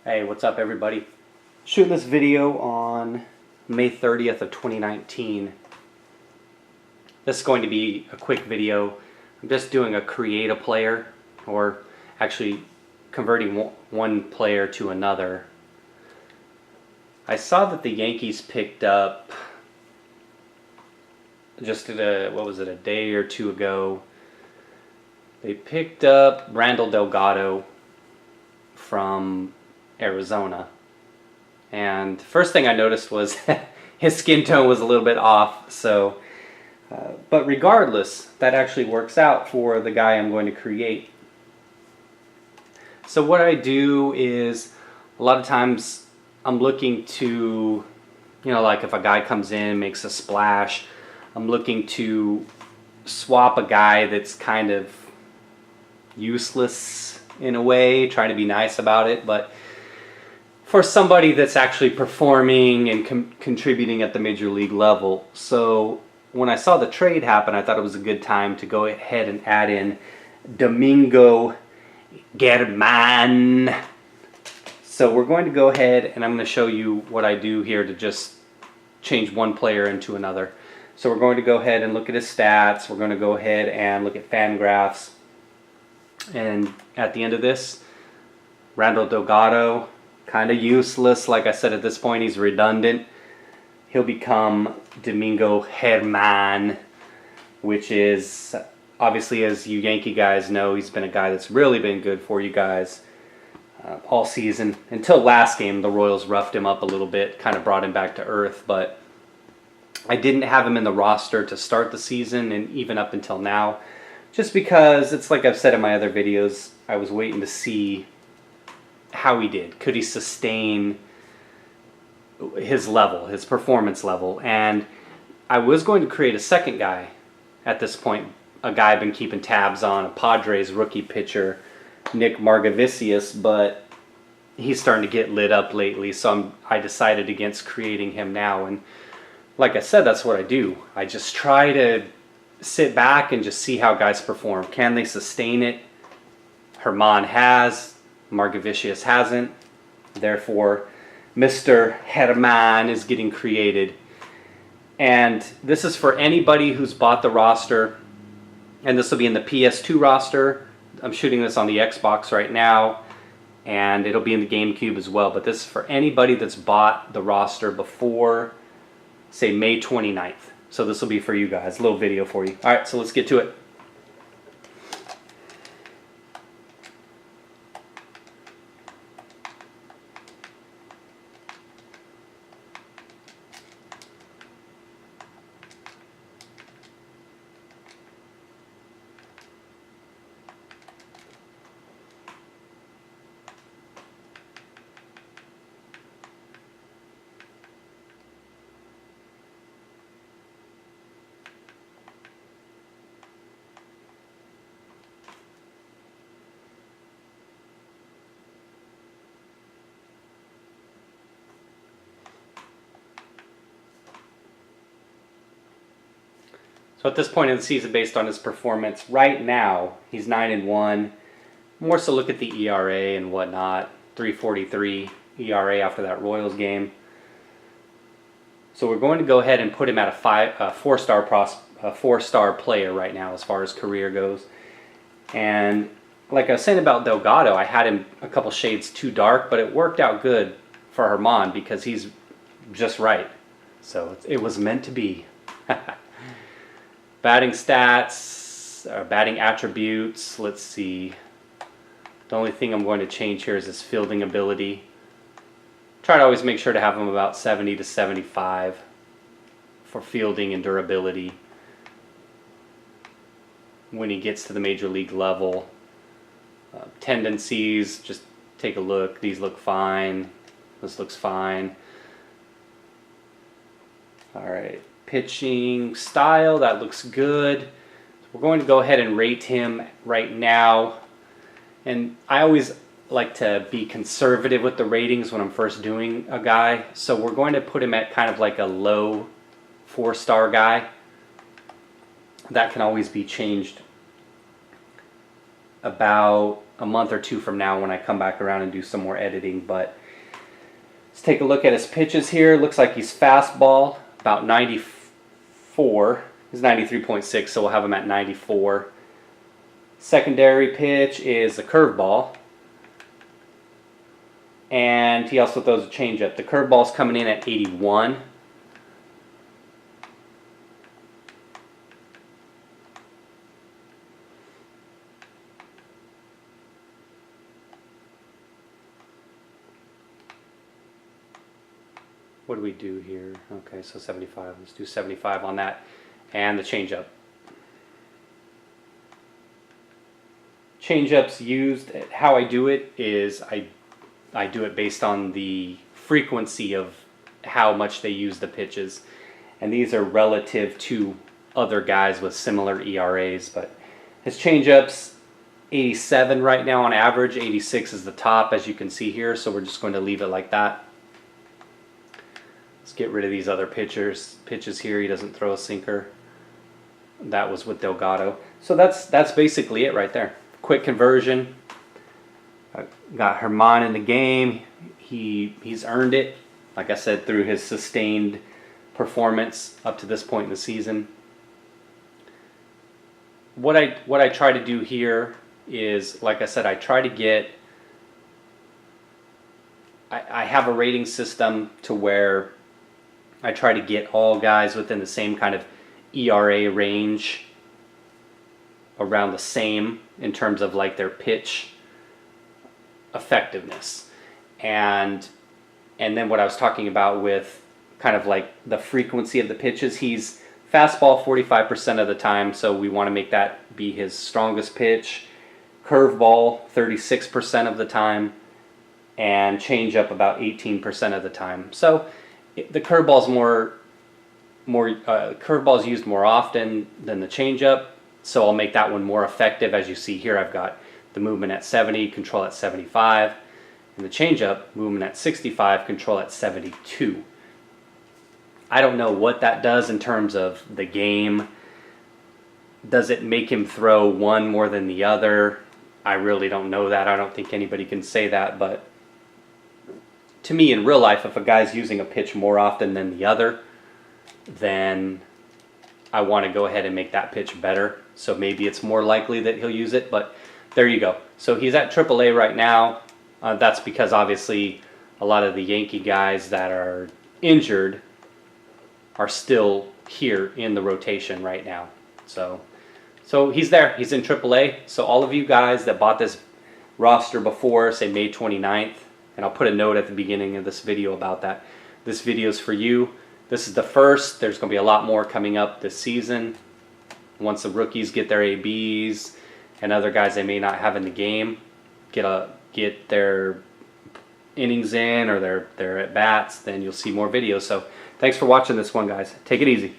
Hey, what's up everybody? Shooting this video on May 30th of 2019. This is going to be a quick video. I'm just doing a create a player, or actually converting one player to another. I saw that the Yankees picked up just a day or two ago. They picked up Randall Delgado from Arizona. And first thing I noticed was his skin tone was a little bit off. But regardless, that actually works out for the guy I'm going to create. So what I do is, a lot of times I'm looking to, like if a guy comes in, makes a splash, I'm looking to swap a guy that's kind of useless in a way, trying to be nice about it, but for somebody that's actually performing and contributing at the major league level. So when I saw the trade happen, I thought it was a good time to go ahead and add in Domingo. So we're going to go ahead and I'm going to show you what I do here to just change one player into another. So we're going to go ahead and look at his stats. We're going to go ahead and look at Fangraphs. And at the end of this, Randall Delgado, kind of useless. Like I said, at this point he's redundant. He'll become Domingo Germán, which is obviously, as you Yankee guys know, he's been a guy that's really been good for you guys all season. Until last game, the Royals roughed him up a little bit, kind of brought him back to earth. But I didn't have him in the roster to start the season, and even up until now, just because it's like I've said in my other videos, I was waiting to see how he did. Could he sustain his level, his performance level? And I was going to create a second guy at this point, a guy I've been keeping tabs on, a Padres rookie pitcher, Nick Margevicius, but he's starting to get lit up lately, so I decided against creating him now. And like I said, that's what I do. I just try to sit back and just see how guys perform. Can they sustain it? Germán has, Margevicius hasn't. Therefore, Mr. Germán is getting created. And this is for anybody who's bought the roster. And this will be in the PS2 roster. I'm shooting this on the Xbox right now. And it'll be in the GameCube as well. But this is for anybody that's bought the roster before, say, May 29th. So this will be for you guys. A little video for you. Alright, so let's get to it. So at this point in the season, based on his performance right now, he's 9-1. More so look at the ERA and whatnot. 3.43 ERA after that Royals game. So we're going to go ahead and put him at a four-star player right now as far as career goes. And like I was saying about Delgado, I had him a couple shades too dark, but it worked out good for Germán because he's just right. So it was meant to be. Batting stats, batting attributes, let's see. The only thing I'm going to change here is his fielding ability. Try to always make sure to have him about 70 to 75 for fielding and durability when he gets to the major league level. Tendencies, just take a look. These look fine. This looks fine. Alright. Pitching style, that looks good. We're going to go ahead and rate him right now. And I always like to be conservative with the ratings when I'm first doing a guy. So we're going to put him at kind of like a low 4-star guy. That can always be changed about a month or two from now when I come back around and do some more editing. But let's take a look at his pitches here. Looks like he's fastball about 94. He's 93.6, so we'll have him at 94. Secondary pitch is a curveball. And he also throws a changeup. The curveball's coming in at 81. What do we do here? Okay, so 75. Let's do 75 on that. And the changeup. Changeup's used, how I do it is I do it based on the frequency of how much they use the pitches. And these are relative to other guys with similar ERAs. But his changeup's 87 right now on average. 86 is the top, as you can see here. So we're just going to leave it like that. Let's get rid of these other pitches here. He doesn't throw a sinker. That was with Delgado. So that's basically it right there. Quick conversion. I got Herman in the game. He's earned it, like I said, through his sustained performance up to this point in the season. What I try to do here is, like I said, I try to get. I have a rating system to where I try to get all guys within the same kind of ERA range, around the same in terms of like their pitch effectiveness. And then what I was talking about with kind of like the frequency of the pitches, he's fastball 45% of the time, so we want to make that be his strongest pitch. Curveball 36% of the time, and changeup about 18% of the time. So the curveball's curveball's used more often than the changeup, so I'll make that one more effective. As you see here, I've got the movement at 70, control at 75, and the changeup movement at 65, control at 72. I don't know what that does in terms of the game. Does it make him throw one more than the other? I really don't know that. I don't think anybody can say that, but to me, in real life, if a guy's using a pitch more often than the other, then I want to go ahead and make that pitch better. So maybe it's more likely that he'll use it, but there you go. So he's at AAA right now. That's because obviously a lot of the Yankee guys that are injured are still here in the rotation right now. So he's there. He's in AAA. So all of you guys that bought this roster before, say May 29th, and I'll put a note at the beginning of this video about that. This video is for you. This is the first. There's going to be a lot more coming up this season. Once the rookies get their ABs and other guys they may not have in the game get their innings in or their at-bats, then you'll see more videos. So thanks for watching this one, guys. Take it easy.